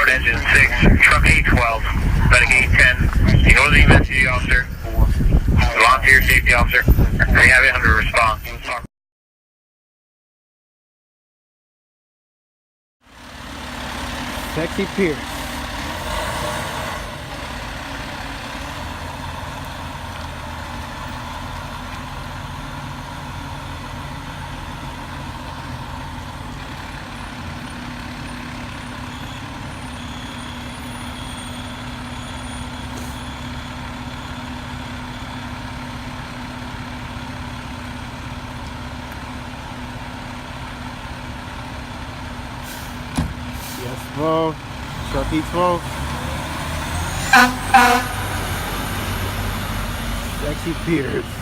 Start engine 6, truck 812, Medicaid 10, the northern emergency officer, volunteer safety officer. We have it under response. Sexy Pierce. Yes, bro. Truck E12. Sexy Pierce.